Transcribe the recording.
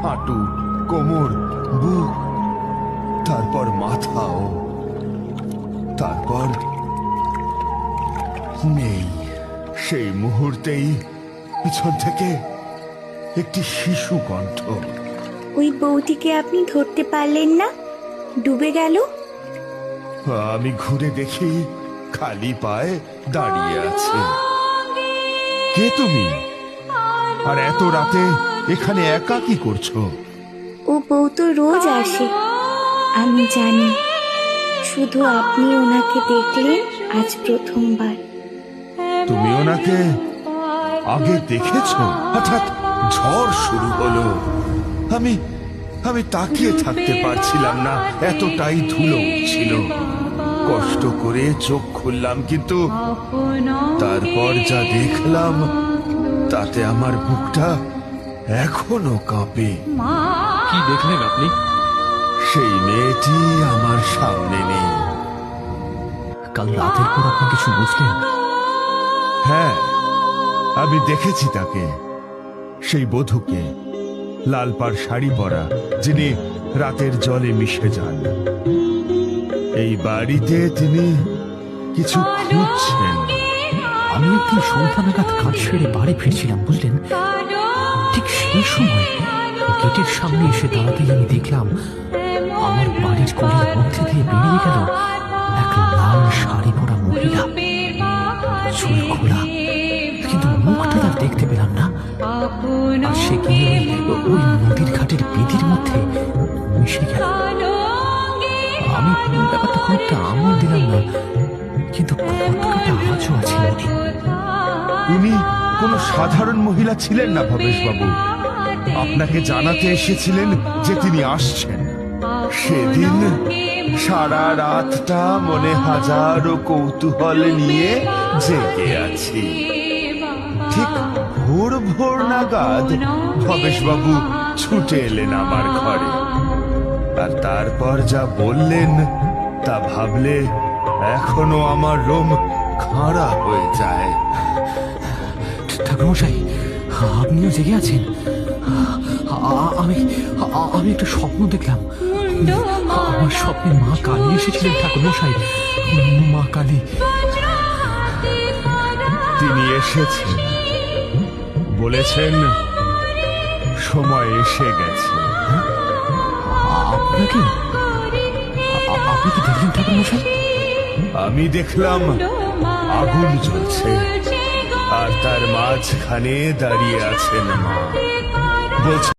হাঁটু, কোমর, বুক, তারপর মাথাও, তারপর নেই। সেই মুহূর্তেই পিছন থেকে একটি শিশু কণ্ঠ। ওই বউটিকে আপনি ধরতে পারলেন না? ডুবে গেল। আমি ঘুরে দেখি খালি পায়ে দাঁড়িয়ে আছে। কে তুমি? আর এত রাতে এখানে একা কি করছো? ও বউ তো রোজ আসে, আমি জানি। শুধু আপনি ওনাকে দেখলেন আজ প্রথমবার। তুমি ওনাকে আগে দেখেছো? হঠাৎ ঝড় শুরু হলো। আমি আমি তাকিয়ে থাকতে পারছিলাম না, এতটাই ধুলো ছিল। কষ্ট করে চোখ খুললাম, কিন্তু তারপর যা দেখলাম তাতে আমার বুকটা এখনো কাঁপে। কি দেখলেন আপনি? সেই মেয়েটি আমার সামনে নেই। কাল রাতের পর আপনি কিছু বুঝলেন? হ্যাঁ, আমি দেখেছি তাকে, সেই বধূকে, লাল পাড় শাড়ি পরা, যিনি রাতের জলে মিশে যান। এই বাড়িতে তিনি কিছু খুঁজছেন। আমি একদিন সন্ধ্যা নাগাদ কাজ সেরে বাড়ি ফিরছিলাম, বুঝলেন। ঠিক সেই সময় গেটের সামনে এসে দাঁড়াতেই আমি দেখলাম আমার বাড়ির গলির মধ্যে দিয়ে বেরিয়ে গেল এক লাল শাড়ি পরা মহিলা। চুল খোলা, কিন্তু মুখটা তার দেখতে পেলাম না। আর সে গিয়ে ওই নদীর ঘাটের বেদির মধ্যে মিশে গেল। আমি ব্যাপারটা খুব একটা আমল দিলাম না, কিন্তু খটকাটা আজও আছে মনে। উনি কোনো সাধারণ মহিলা ছিলেন না ভবেশ বাবু। আপনাকে জানাতে এসেছিলেন যে তিনি আসছেন। সেদিন সারা রাতটা মনে হাজারো কৌতূহল নিয়ে জেগে আছি। ঠিক ভোর ভোর নাগাদ ভবেশ বাবু ছুটে এলেন আমার ঘরে। আর তারপর যা বললেন তা ভাবলে এখনো আমার লোম খাড়া হয়ে যায়। ঠাকুরমশাই, আপনিও জেগে আছেন? আমি আমি একটা স্বপ্ন দেখলাম। আমার স্বপ্নে মা কালী এসেছিলেন ঠাকুরমশাই। মা কালী। তিনি এসেছেন, বলেছেন সময় এসে গেছে। আপনাকে? আপনি কি দেখলেন ঠাকুরমশাই? আমি দেখলাম আগুন জ্বলছে, আর তার মাঝখানে দাঁড়িয়ে আছেন মা। বলছে